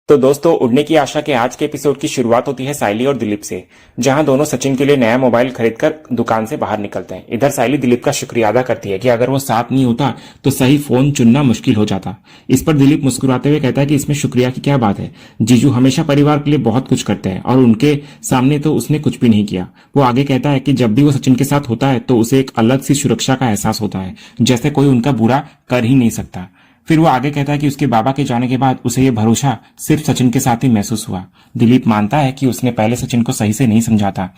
तो दोस्तों, उड़ने की आशा के आज के एपिसोड की शुरुआत होती है साइली और दिलीप से, जहां दोनों सचिन के लिए नया मोबाइल खरीदकर दुकान से बाहर निकलते हैं। इधर साइली दिलीप का शुक्रिया अदा करती है कि अगर वो साथ नहीं होता तो सही फोन चुनना मुश्किल हो जाता। इस पर दिलीप मुस्कुराते हुए कहता है कि इसमें शुक्रिया की क्या बात है, जीजू हमेशा परिवार के लिए बहुत कुछ करते हैं और उनके सामने तो उसने कुछ भी नहीं किया। वो आगे कहता है कि जब भी वो सचिन के साथ होता है तो उसे एक अलग सी सुरक्षा का एहसास होता है, जैसे कोई उनका बुरा कर ही नहीं सकता। फिर वो आगे कहता है कि उसके बाबा के जाने के बाद उसे ये भरोसा सिर्फ सचिन के साथ ही महसूस हुआ। दिलीप मानता है कि उसने पहले सचिन को सही से नहीं समझा था,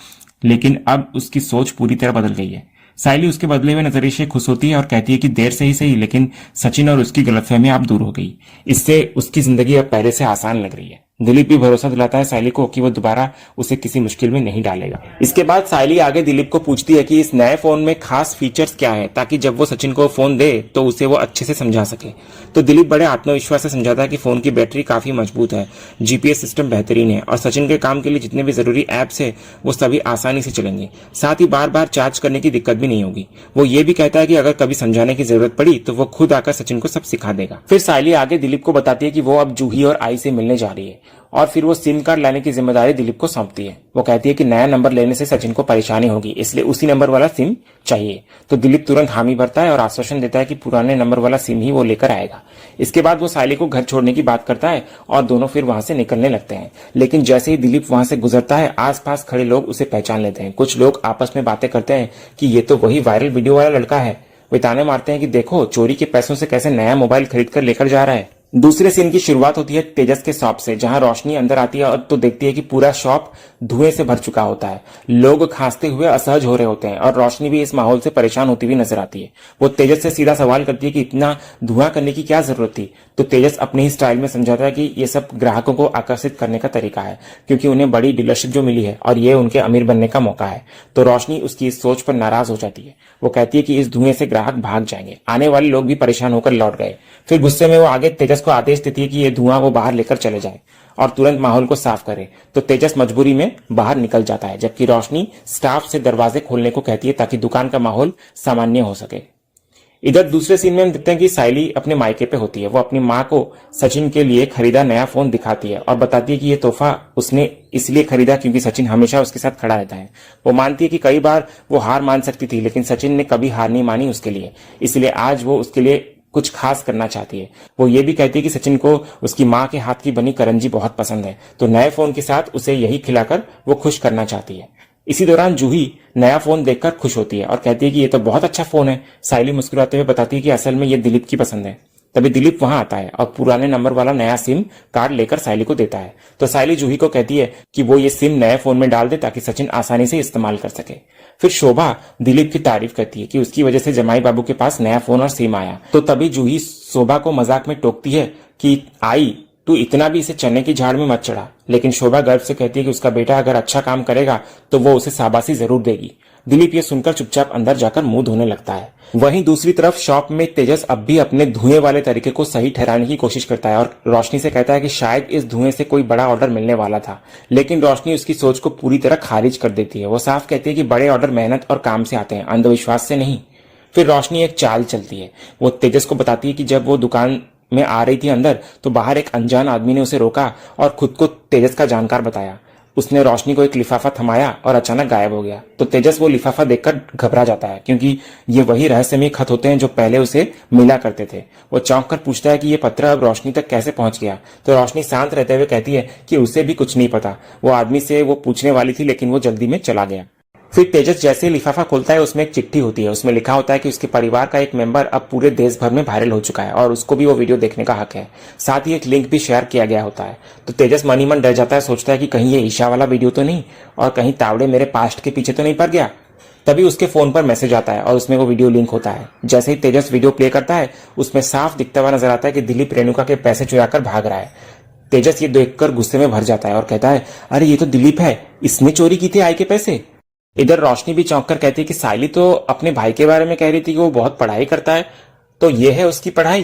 लेकिन अब उसकी सोच पूरी तरह बदल गई है। साइली उसके बदले हुए नजरिए से खुश होती है और कहती है कि देर से ही सही, लेकिन सचिन और उसकी गलतफहमी अब दूर हो गई। इससे उसकी जिंदगी अब पहले से आसान लग रही है। दिलीप भी भरोसा दिलाता है साइली को कि वो दोबारा उसे किसी मुश्किल में नहीं डालेगा। इसके बाद साइली आगे दिलीप को पूछती है कि इस नए फोन में खास फीचर्स क्या है, ताकि जब वो सचिन को फोन दे तो उसे वो अच्छे से समझा सके। तो दिलीप बड़े आत्मविश्वास से समझाता है कि फोन की बैटरी काफी मजबूत है, जीपीएस सिस्टम बेहतरीन है और सचिन के काम के लिए जितने भी जरूरी एप्स है वो सभी आसानी से चलेंगे। साथ ही बार बार चार्ज करने की दिक्कत भी नहीं होगी। वो ये भी कहता है कि अगर कभी समझाने की जरूरत पड़ी तो वो खुद आकर सचिन को सब सिखा देगा। फिर साइली आगे दिलीप को बताती है कि वो अब जूही और आई से मिलने जा रही है और फिर वो सिम कार्ड लाने की जिम्मेदारी दिलीप को सौंपती है। वो कहती है कि नया नंबर लेने से सचिन को परेशानी होगी, इसलिए उसी नंबर वाला सिम चाहिए। तो दिलीप तुरंत हामी भरता है और आश्वासन देता है कि पुराने नंबर वाला सिम ही वो लेकर आएगा। इसके बाद वो साइली को घर छोड़ने की बात करता है और दोनों फिर वहां से निकलने लगते हैं। लेकिन जैसे ही दिलीप वहां से गुजरता है, आसपास खड़े लोग उसे पहचान लेते हैं। कुछ लोग आपस में बातें करते हैं कि ये तो वही वायरल वीडियो वाला लड़का है। वे ताने मारते हैं कि देखो चोरी के पैसों से कैसे नया मोबाइल खरीद कर लेकर जा रहा है। दूसरे सीन की शुरुआत होती है तेजस के शॉप से, जहां रोशनी अंदर आती है और तो देखती है कि पूरा शॉप धुएं से भर चुका होता है। लोग खांसते हुए असहज हो रहे होते हैं और रोशनी भी इस माहौल से परेशान होती हुई नजर आती है। वो तेजस से सीधा सवाल करती है कि इतना धुआं करने की क्या जरूरत थी। तो तेजस अपने ही स्टाइल में समझाता है कि ये सब ग्राहकों को आकर्षित करने का तरीका है, क्योंकि उन्हें बड़ी डीलरशिप जो मिली है और ये उनके अमीर बनने का मौका है। तो रोशनी उसकी इस सोच पर नाराज हो जाती है। वो कहती है कि इस धुएं से ग्राहक भाग जाएंगे। आने वाले लोग भी परेशान होकर लौट गए। फिर गुस्से में वो आगे तेजस को आदेश देती है कि ये धुआं वो बाहर लेकर चले जाए और तुरंत माहौल को साफ करे। तो तेजस मजबूरी में बाहर निकल जाता है, जबकि रोशनी स्टाफ से दरवाजे खोलने को कहती है ताकि दुकान का माहौल सामान्य हो सके। इधर दूसरे सीन में हम देखते हैं कि साइली अपने मायके पे होती है। वो अपनी माँ को सचिन के लिए खरीदा नया फोन दिखाती है और बताती है कि ये तोहफा उसने इसलिए खरीदा क्योंकि सचिन हमेशा उसके साथ खड़ा रहता है। वो मानती है कि कई बार वो हार मान सकती थी, लेकिन सचिन ने कभी हार नहीं मानी उसके लिए, इसलिए आज वो उसके लिए कुछ खास करना चाहती है। वो ये भी कहती है कि सचिन को उसकी माँ के हाथ की बनी करंजी बहुत पसंद है, तो नए फोन के साथ उसे यही खिलाकर वो खुश करना चाहती है। इसी दौरान जूही नया फोन देखकर खुश होती है और कहती है कि ये तो बहुत अच्छा फोन है। साइली मुस्कुराते हुए बताती है कि असल में ये दिलीप की पसंद है। तभी दिलीप वहां आता है और पुराने नंबर वाला नया सिम कार्ड लेकर साइली को देता है। तो साइली जूही को कहती है कि वो ये सिम नए फोन में डाल दे ताकि सचिन आसानी से इस्तेमाल कर सके। फिर शोभा दिलीप की तारीफ करती है कि उसकी वजह से जमाई बाबू के पास नया फोन और सिम आया। तो तभी जूही शोभा को मजाक में टोकती है कि आई तू इतना भी इसे चने की झाड़ में मत चढ़ा। लेकिन शोभा गर्व से कहती है कि उसका बेटा अगर अच्छा काम करेगा तो वो उसे शाबाशी जरूर देगी। दिलीप ये सुनकर चुपचाप अंदर जाकर मुंह धोने लगता है। वहीं दूसरी तरफ शॉप में तेजस अब भी अपने धुएं वाले तरीके को सही ठहराने की कोशिश करता है और रोशनी से कहता है कि शायद इस धुएं से कोई बड़ा ऑर्डर मिलने वाला था, लेकिन रोशनी उसकी सोच को पूरी तरह खारिज कर देती है। वो साफ कहती है कि बड़े ऑर्डर मेहनत और काम से आते हैं, अंधविश्वास से नहीं। फिर रोशनी एक चाल चलती है। वो तेजस को बताती है कि जब वो दुकान में आ रही थी अंदर, तो बाहर एक अनजान आदमी ने उसे रोका और खुद को तेजस का जानकार बताया। उसने रोशनी को एक लिफाफा थमाया और अचानक गायब हो गया। तो तेजस वो लिफाफा देखकर घबरा जाता है, क्योंकि ये वही रहस्यमयी खत होते हैं जो पहले उसे मिला करते थे। वो चौंक कर पूछता है कि ये पत्र अब रोशनी तक कैसे पहुंच गया। तो रोशनी शांत रहते हुए कहती है कि उसे भी कुछ नहीं पता। वो आदमी से वो पूछने वाली थी, लेकिन वो जल्दी में चला गया। फिर तेजस जैसे ही लिफाफा खोलता है, उसमें एक चिट्ठी होती है। उसमें लिखा होता है कि उसके परिवार का एक मेंबर अब पूरे देश भर में वायरल हो चुका है और उसको भी वो वीडियो देखने का हक है। साथ ही एक लिंक भी शेयर किया गया होता है। तो तेजस मन ही मन डर जाता है, सोचता है कि कहीं ये ईशा वाला वीडियो तो नहीं और कहीं तावड़े मेरे पास्ट के पीछे तो नहीं पड़ गया। तभी उसके फोन पर मैसेज आता है और उसमें वो वीडियो लिंक होता है। जैसे ही तेजस वीडियो प्ले करता है, उसमें साफ दिखता हुआ नजर आता है कि दिलीप रेणुका के पैसे चुराकर भाग रहा है। तेजस ये देखकर गुस्से में भर जाता है और कहता है, अरे ये तो दिलीप है, इसने चोरी की थी आई के पैसे। इधर रोशनी भी चौंक कर कहती है कि साइली तो अपने भाई के बारे में कह रही थी कि वो बहुत पढ़ाई करता है, तो ये है उसकी पढ़ाई।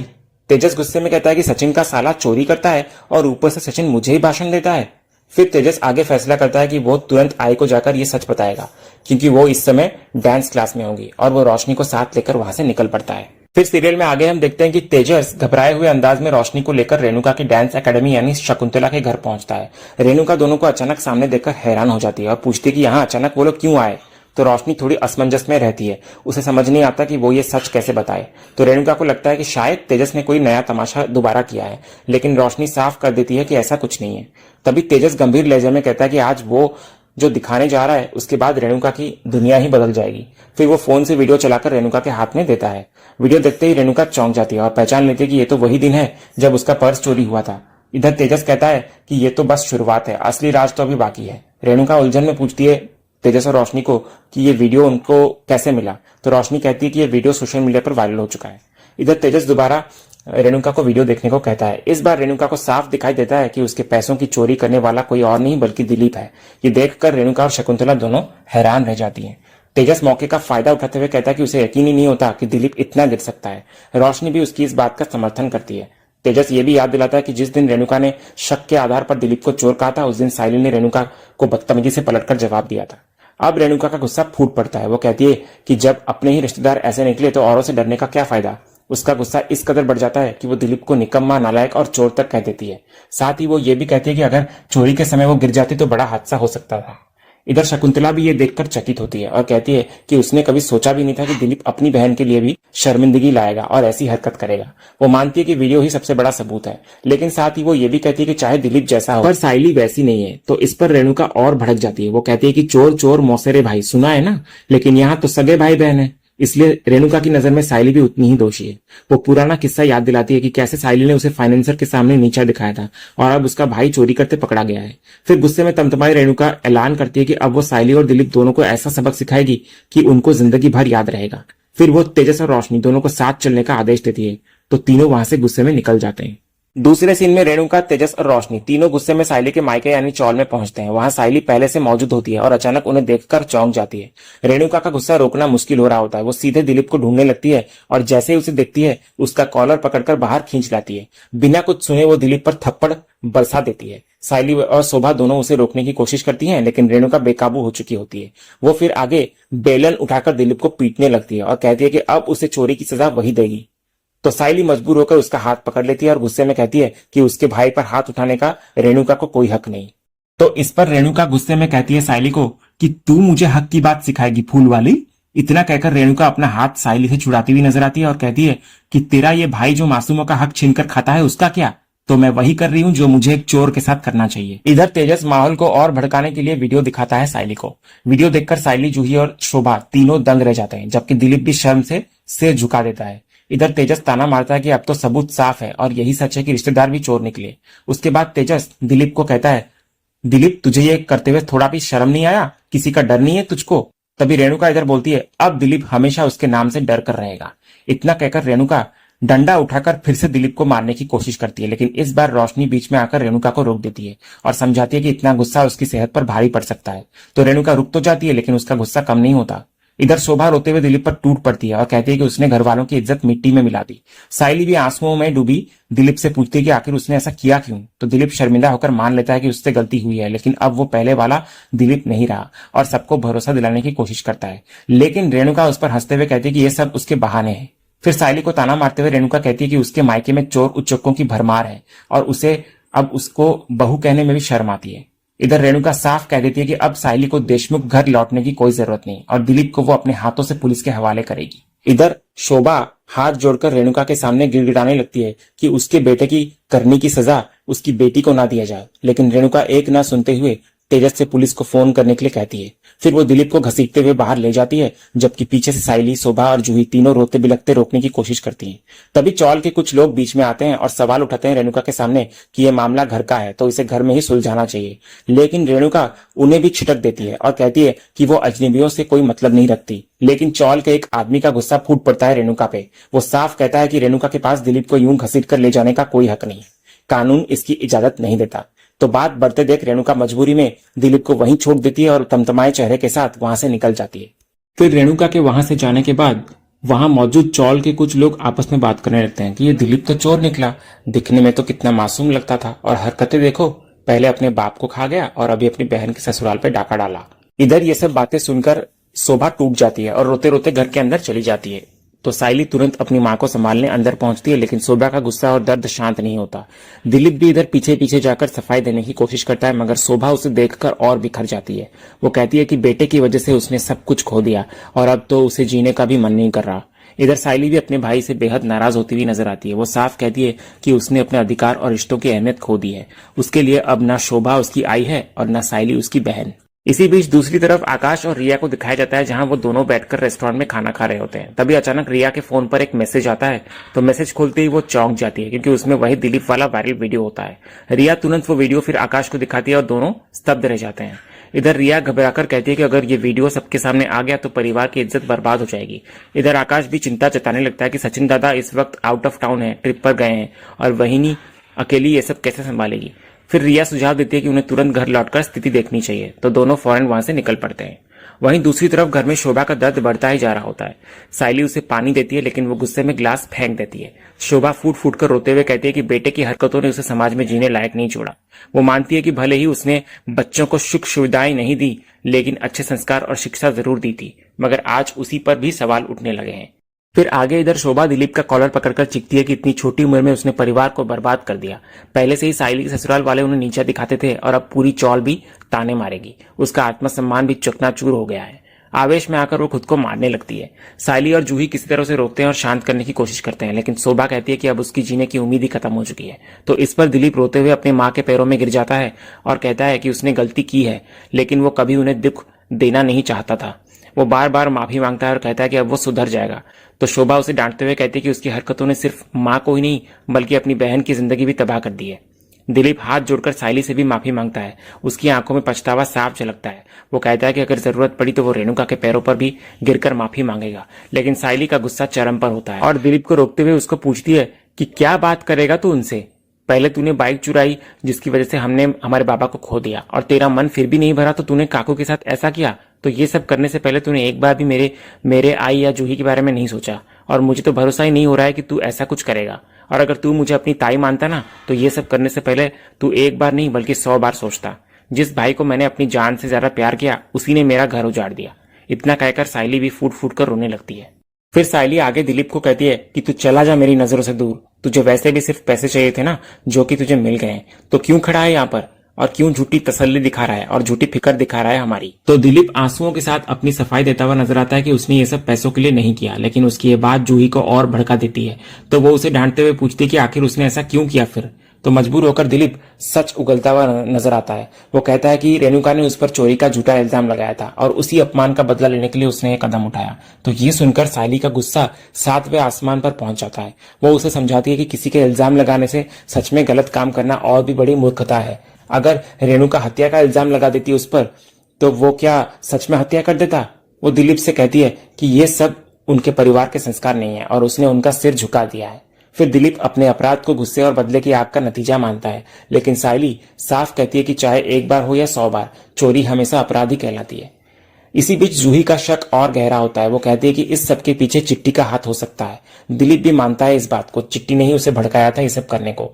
तेजस गुस्से में कहता है कि सचिन का साला चोरी करता है और ऊपर से सचिन मुझे ही भाषण देता है। फिर तेजस आगे फैसला करता है कि वो तुरंत आई को जाकर ये सच बताएगा, क्योंकि वो इस समय डांस क्लास में होगी और वो रोशनी को साथ लेकर वहां से निकल पड़ता है। फिर सीरियल में आगे हम देखते हैं कि तेजस घबराए हुए अंदाज में रोशनी को लेकर रेणुका की डांस एकेडमी यानी शकुंतला के घर पहुंचता है। रेणुका दोनों को अचानक सामने देखकर हैरान हो जाती है और पूछती है कि यहाँ अचानक वो लोग क्यों आए। तो रोशनी थोड़ी असमंजस में रहती है, उसे समझ नहीं आता कि वो ये सच कैसे बताए। तो रेणुका को लगता है कि शायद तेजस ने कोई नया तमाशा दोबारा किया है, लेकिन रोशनी साफ कर देती है कि ऐसा कुछ नहीं है। तभी तेजस गंभीर लहजे में कहता है कि आज वो जो दिखाने जा रहा है उसके बाद रेणुका की दुनिया ही बदल जाएगी। फिर वो फोन से वीडियो चलाकर रेणुका के हाथ में देता है। वीडियो देखते ही रेणुका चौंक जाती है और पहचान लेती है कि ये तो वही दिन है जब उसका पर्स चोरी हुआ था। इधर तेजस कहता है कि ये तो बस शुरुआत है, असली राज तो अभी बाकी है। रेणुका उलझन में पूछती है तेजस और रोशनी को कि ये वीडियो उनको कैसे मिला। तो रोशनी कहती है कि ये वीडियो सोशल मीडिया पर वायरल हो चुका है। इधर तेजस दोबारा रेणुका को वीडियो देखने को कहता है। इस बार रेणुका को साफ दिखाई देता है कि उसके पैसों की चोरी करने वाला कोई और नहीं बल्कि दिलीप है। ये देखकर रेणुका और शकुंतला दोनों हैरान रह जाती हैं। तेजस मौके का फायदा उठाते हुए कहता है कि उसे यकीन ही नहीं होता कि दिलीप इतना गिर सकता है। रोशनी भी उसकी इस बात का समर्थन करती है। तेजस ये भी याद दिलाता है कि जिस दिन रेणुका ने शक के आधार पर दिलीप को चोर कहा था, उस दिन साइली ने रेणुका को बदतमीजी से पलटकर जवाब दिया था। अब रेणुका का गुस्सा फूट पड़ता है। वो कहती है कि जब अपने ही रिश्तेदार ऐसे निकले तो औरों से डरने का क्या फायदा। उसका गुस्सा इस कदर बढ़ जाता है कि वो दिलीप को निकम्मा, नालायक और चोर तक कह देती है। साथ ही वो ये भी कहती है कि अगर चोरी के समय वो गिर जाती तो बड़ा हादसा हो सकता था। इधर शकुंतला भी ये देखकर चकित होती है और कहती है कि उसने कभी सोचा भी नहीं था कि दिलीप अपनी बहन के लिए भी शर्मिंदगी लाएगा और ऐसी हरकत करेगा। वो मानती है कि वीडियो ही सबसे बड़ा सबूत है, लेकिन साथ ही वो ये भी कहती है कि चाहे दिलीप जैसा हो पर साइली वैसी नहीं है। तो इस पर रेणुका और भड़क जाती है। वो कहती है कि चोर चोर मौसेरे भाई सुना है ना, लेकिन यहाँ तो सगे भाई बहन है, इसलिए रेणुका की नजर में साइली भी उतनी ही दोषी है। वो पुराना किस्सा याद दिलाती है कि कैसे साइली ने उसे फाइनेंसर के सामने नीचा दिखाया था और अब उसका भाई चोरी करते पकड़ा गया है। फिर गुस्से में तमतमाई रेणुका ऐलान करती है कि अब वो साइली और दिलीप दोनों को ऐसा सबक सिखाएगी कि उनको जिंदगी भर याद रहेगा। फिर वो तेजस और रोशनी दोनों को साथ चलने का आदेश देती है, तो तीनों वहां से गुस्से में निकल जाते हैं। दूसरे सीन में रेणुका, तेजस और रोशनी तीनों गुस्से में साइली के मायके यानी चौल में पहुंचते हैं। वहां साइली पहले से मौजूद होती है और अचानक उन्हें देखकर चौंक जाती है। रेणुका का गुस्सा रोकना मुश्किल हो रहा होता है। वो सीधे दिलीप को ढूंढने लगती है और जैसे ही उसे देखती है उसका कॉलर पकड़कर बाहर खींच लाती है। बिना कुछ सुने वो दिलीप पर थप्पड़ बरसा देती है। साइली और शोभा दोनों उसे रोकने की कोशिश करती हैं, लेकिन रेणुका बेकाबू हो चुकी होती है। वो फिर आगे बेलन उठाकर दिलीप को पीटने लगती है और कहती है कि अब उसे चोरी की सजा वही देगी। तो साइली मजबूर होकर उसका हाथ पकड़ लेती है और गुस्से में कहती है कि उसके भाई पर हाथ उठाने का रेणुका को कोई हक नहीं। तो इस पर रेणुका गुस्से में कहती है साइली को कि तू मुझे हक की बात सिखाएगी फूल वाली। इतना कहकर रेणुका अपना हाथ साइली से छुड़ाती हुई नजर आती है और कहती है कि तेरा ये भाई जो मासूमों का हक छीनकर खाता है उसका क्या, तो मैं वही कर रही हूँ जो मुझे एक चोर के साथ करना चाहिए। इधर तेजस माहौल को और भड़काने के लिए वीडियो दिखाता है साइली को। वीडियो देखकर साइली, जूही और शोभा तीनों दंग रह जाते हैं, जबकि दिलीप भी शर्म से सिर झुका देता है। इधर तेजस ताना मारता है कि अब तो सबूत साफ है और यही सच है कि रिश्तेदार भी चोर निकले। उसके बाद तेजस दिलीप को कहता है, दिलीप तुझे ये करते हुए थोड़ा भी शर्म नहीं आया, किसी का डर नहीं है तुझको। तभी रेणुका इधर बोलती है, अब दिलीप हमेशा उसके नाम से डर कर रहेगा। इतना कहकर रेणुका डंडा उठाकर फिर से दिलीप को मारने की कोशिश करती है, लेकिन इस बार रोशनी बीच में आकर रेणुका को रोक देती है और समझाती है कि इतना गुस्सा उसकी सेहत पर भारी पड़ सकता है। तो रेणुका रुक तो जाती है, लेकिन उसका गुस्सा कम नहीं होता। इधर शोभा रोते हुए दिलीप पर टूट पड़ती है और कहती है कि उसने घर वालों की इज्जत मिट्टी में मिला दी। साइली भी आंसुओं में डूबी दिलीप से पूछती है कि आखिर उसने ऐसा किया क्यों। तो दिलीप शर्मिंदा होकर मान लेता है कि उससे गलती हुई है, लेकिन अब वो पहले वाला दिलीप नहीं रहा और सबको भरोसा दिलाने की कोशिश करता है। लेकिन रेणुका उस पर हंसते हुए कहती है कि ये सब उसके बहाने हैं। फिर साइली को ताना मारते हुए रेणुका कहती है कि उसके मायके में चोर उच्चकों की भरमार है और उसे अब उसको बहू कहने में भी शर्म आती है। इधर रेणुका साफ कह देती है कि अब साइली को देशमुख घर लौटने की कोई जरूरत नहीं और दिलीप को वो अपने हाथों से पुलिस के हवाले करेगी। इधर शोभा हाथ जोड़कर रेणुका के सामने गिड़गिड़ाने लगती है कि उसके बेटे की करनी की सजा उसकी बेटी को ना दिया जाए, लेकिन रेणुका एक ना सुनते हुए तेजस से पुलिस को फोन करने के लिए कहती है। फिर वो दिलीप को घसीटते हुए बाहर ले जाती है, जबकि पीछे से साइली, शोभा और जूही तीनों रोते बिलखते रोकने की कोशिश करती हैं। तभी चौल के कुछ लोग बीच में आते हैं और सवाल उठाते हैं रेणुका के सामने कि यह मामला घर का है तो इसे घर में ही सुलझाना चाहिए। लेकिन रेणुका उन्हें भी छिटक देती है और कहती है कि वो अजनबियों से कोई मतलब नहीं रखती। लेकिन चौल के एक आदमी का गुस्सा फूट पड़ता है रेणुका पे। वो साफ कहता है कि रेणुका के पास दिलीप को यूं घसीट कर ले जाने का कोई हक नहीं, कानून इसकी इजाजत नहीं देता। तो बात बढ़ते देख रेणुका मजबूरी में दिलीप को वहीं छोड़ देती है और तमतमाए चेहरे के साथ वहां से निकल जाती है। फिर रेणुका के वहां से जाने के बाद वहां मौजूद चौल के कुछ लोग आपस में बात करने लगते हैं कि ये दिलीप तो चोर निकला, दिखने में तो कितना मासूम लगता था और हरकतें देखो, पहले अपने बाप को खा गया और अभी अपनी बहन के ससुराल पे डाका डाला। इधर ये सब बातें सुनकर शोभा टूट जाती है और रोते रोते घर के अंदर चली जाती है। तो साइली तुरंत अपनी मां को संभालने अंदर पहुंचती है, लेकिन शोभा का गुस्सा और दर्द शांत नहीं होता। दिलीप भी इधर पीछे पीछे जाकर सफाई देने की कोशिश करता है, मगर शोभा उसे देखकर और बिखर जाती है। वो कहती है कि बेटे की वजह से उसने सब कुछ खो दिया और अब तो उसे जीने का भी मन नहीं कर रहा। इधर साइली भी अपने भाई से बेहद नाराज होती हुई नजर आती है। वो साफ कहती है कि उसने अपने अधिकार और रिश्तों की अहमियत खो दी है। उसके लिए अब न शोभा उसकी आई है और न साइली उसकी बहन। इसी बीच दूसरी तरफ आकाश और रिया को दिखाया जाता है, जहां वो दोनों बैठकर रेस्टोरेंट में खाना खा रहे होते हैं। तभी अचानक रिया के फोन पर एक मैसेज आता है, तो मैसेज खोलते ही वो चौंक जाती है, क्योंकि उसमें वही दिलीप वाला वायरल वीडियो होता है। रिया तुरंत वो वीडियो फिर आकाश को दिखाती है और दोनों स्तब्ध रह जाते हैं। इधर रिया घबराकर कहती है कि अगर ये वीडियो सबके सामने आ गया तो परिवार की इज्जत बर्बाद हो जाएगी। इधर आकाश भी चिंता जताने लगता है कि सचिन दादा इस वक्त आउट ऑफ टाउन है, ट्रिप पर गए हैं और वहिनी अकेली ये सब कैसे संभालेगी। फिर रिया सुझाव देती है कि उन्हें तुरंत घर लौटकर स्थिति देखनी चाहिए, तो दोनों फौरन वहां से निकल पड़ते हैं। वहीं दूसरी तरफ घर में शोभा का दर्द बढ़ता ही जा रहा होता है। साइली उसे पानी देती है, लेकिन वो गुस्से में ग्लास फेंक देती है। शोभा फूट फूट कर रोते हुए कहती है कि बेटे की हरकतों ने उसे समाज में जीने लायक नहीं छोड़ा। वो मानती है कि भले ही उसने बच्चों को सुख सुविधाएं नहीं दी, लेकिन अच्छे संस्कार और शिक्षा जरूर दी थी, मगर आज उसी पर भी सवाल उठने लगे हैं। फिर आगे इधर शोभा दिलीप का कॉलर पकड़कर चीखती है कि इतनी छोटी उम्र में उसने परिवार को बर्बाद कर दिया। पहले से ही साइली के ससुराल वाले उन्हें नीचा दिखाते थे और अब पूरी चौल भी ताने मारेगी। उसका आत्मसम्मान भी चकनाचूर हो गया है। आवेश में आकर वो खुद को मारने लगती है। साइली और जूही किसी तरह से रोकते हैं और शांत करने की कोशिश करते हैं, लेकिन शोभा कहती है कि अब उसकी जीने की उम्मीद ही खत्म हो चुकी है। तो इस पर दिलीप रोते हुए अपनी मां के पैरों में गिर जाता है और कहता है कि उसने गलती की है, लेकिन वो कभी उन्हें दुख देना नहीं चाहता था। वो बार बार माफी मांगता है और कहता है कि अब वो सुधर जाएगा। तो शोभा उसे डांटते हुए कहती है कि उसकी हरकतों ने सिर्फ मां को ही नहीं बल्कि अपनी बहन की जिंदगी भी तबाह कर दी है। दिलीप हाथ जोड़कर साइली से भी माफी मांगता है। उसकी आंखों में पछतावा साफ झलकता है। वो कहता है कि अगर जरूरत पड़ी तो वो रेणुका के पैरों पर भी गिरकर माफी मांगेगा, लेकिन साइली का गुस्सा चरम पर होता है और दिलीप को रोकते हुए उसको पूछती है कि क्या बात करेगा तू उनसे। पहले तूने बाइक चुराई जिसकी वजह से हमने हमारे बाबा को खो दिया और तेरा मन फिर भी नहीं भरा तो तूने काकू के साथ ऐसा किया। तो ये सब करने से पहले तूने एक बार भी मेरे आई या जूही के बारे में नहीं सोचा और मुझे तो भरोसा ही नहीं हो रहा है कि तू ऐसा कुछ करेगा। और अगर तू मुझे अपनी ताई मानता ना तो ये सब करने से पहले तू एक बार नहीं बल्कि 100 बार सोचता। जिस भाई को मैंने अपनी जान से ज्यादा प्यार किया उसी ने मेरा घर उजाड़ दिया। इतना कहकर साइली भी फूट फूट कर रोने लगती है। फिर साइली आगे दिलीप को कहती है कि तू चला जा मेरी नजरों से दूर। तुझे वैसे भी सिर्फ पैसे चाहिए थे ना, जो कि तुझे मिल गए हैं, तो क्यों खड़ा है यहाँ पर और क्यों झूठी तसल्ली दिखा रहा है और झूठी फिक्र दिखा रहा है हमारी। तो दिलीप आंसुओं के साथ अपनी सफाई देता हुआ नजर आता है कि उसने ये सब पैसों के लिए नहीं किया, लेकिन उसकी ये बात जूही को और भड़का देती है। तो वो उसे डांटते हुए पूछती है कि आखिर उसने ऐसा क्यों किया। फिर तो मजबूर होकर दिलीप सच उगलता हुआ नजर आता है। वो कहता है कि रेणुका ने उस पर चोरी का झूठा इल्जाम लगाया था और उसी अपमान का बदला लेने के लिए उसने ये कदम उठाया। तो ये सुनकर साइली का गुस्सा 7वें आसमान पर पहुंच जाता है। वो उसे समझाती है कि किसी के इल्जाम लगाने से सच में गलत काम करना और भी बड़ी मूर्खता है। अगर रेणुका हत्या का इल्जाम लगा देती उस पर, तो वो क्या सच में हत्या कर देता। वो दिलीप से कहती है कि ये सब उनके परिवार के संस्कार नहीं है और उसने उनका सिर झुका दिया है। फिर दिलीप अपने अपराध को गुस्से और बदले की आग का नतीजा मानता है, लेकिन साइली साफ कहती है कि चाहे एक बार हो या 100 बार, चोरी हमेशा अपराध ही कहलाती है। इसी बीच जूही का शक और गहरा होता है। वो कहती है कि इस सब के पीछे चिट्टी का हाथ हो सकता है। दिलीप भी मानता है इस बात को, चिट्टी ने ही उसे भड़काया था ये सब करने को।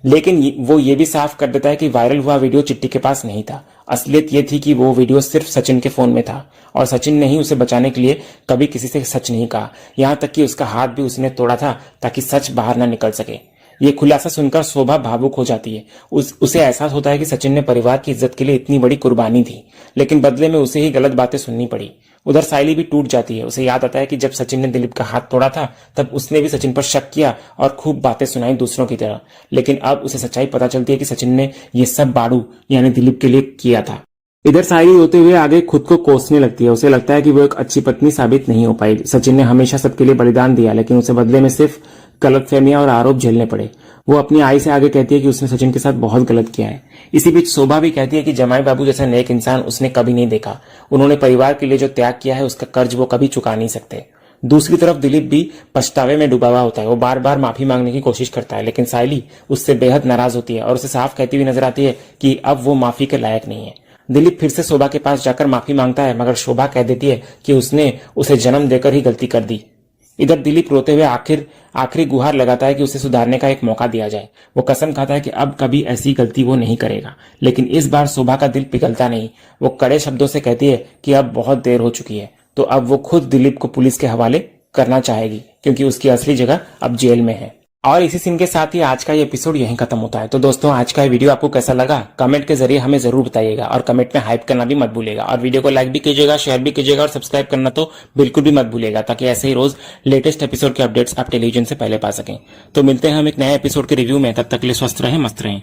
लेकिन वो ये भी साफ कर देता है कि वायरल हुआ वीडियो चिट्टी के पास नहीं था। असलियत ये थी कि वो वीडियो सिर्फ सचिन के फोन में था और सचिन ने ही उसे बचाने के लिए कभी किसी से सच नहीं कहा। यहां तक कि उसका हाथ भी उसने तोड़ा था ताकि सच बाहर न निकल सके। ये खुलासा सुनकर शोभा भावुक हो जाती है। उसे एहसास होता है कि सचिन ने परिवार की इज्जत के लिए इतनी बड़ी कुर्बानी दी, लेकिन बदले में उसे ही गलत बातें सुननी पड़ी। उधर साइली भी टूट जाती है। उसे याद आता है कि जब सचिन ने दिलीप का हाथ तोड़ा था तब उसने भी सचिन पर शक किया और खूब बातें सुनाई दूसरों की तरह, लेकिन अब उसे सच्चाई पता चलती है कि सचिन ने ये सब बाड़ू यानी दिलीप के लिए किया था। इधर साइली होते हुए आगे खुद को कोसने लगती है। उसे लगता है कि वो एक अच्छी पत्नी साबित नहीं हो पाई। सचिन ने हमेशा सबके लिए बलिदान दिया, लेकिन उसे बदले में सिर्फ गलतफहमियां और आरोप झेलने पड़े। वो अपनी आई से आगे कहती है कि उसने सचिन के साथ बहुत गलत किया है। इसी बीच शोभा भी कहती है कि जमाई बाबू जैसा नेक इंसान उसने कभी नहीं देखा। उन्होंने परिवार के लिए जो त्याग किया है उसका कर्ज वो कभी चुका नहीं सकते। दूसरी तरफ दिलीप भी पछतावे में डूबा हुआ होता है। वो बार बार माफी मांगने की कोशिश करता है, लेकिन साइली उससे बेहद नाराज होती है और उसे साफ कहती हुई नजर आती है कि अब वो माफी के लायक नहीं है। दिलीप फिर से शोभा के पास जाकर माफी मांगता है, मगर शोभा कह देती है कि उसने उसे जन्म देकर ही गलती कर दी। इधर दिलीप रोते हुए आखिरी गुहार लगाता है कि उसे सुधारने का एक मौका दिया जाए। वो कसम खाता है कि अब कभी ऐसी गलती वो नहीं करेगा, लेकिन इस बार शोभा का दिल पिघलता नहीं। वो कड़े शब्दों से कहती है कि अब बहुत देर हो चुकी है, तो अब वो खुद दिलीप को पुलिस के हवाले करना चाहेगी, क्योंकि उसकी असली जगह अब जेल में है। और इसी सीन के साथ ही आज का ये एपिसोड यहीं खत्म होता है। तो दोस्तों, आज का ये वीडियो आपको कैसा लगा कमेंट के जरिए हमें जरूर बताइएगा, और कमेंट में हाइप करना भी मत भूलिएगा, और वीडियो को लाइक भी कीजिएगा, शेयर भी कीजिएगा, और सब्सक्राइब करना तो बिल्कुल भी मत भूलिएगा, ताकि ऐसे ही रोज लेटेस्ट एपिसोड के अपडेट्स आप टेलीविजन से पहले पा सकें। तो मिलते हैं हम एक नए एपिसोड के रिव्यू में, तब तक के लिए स्वस्थ रहें, मस्त रहें।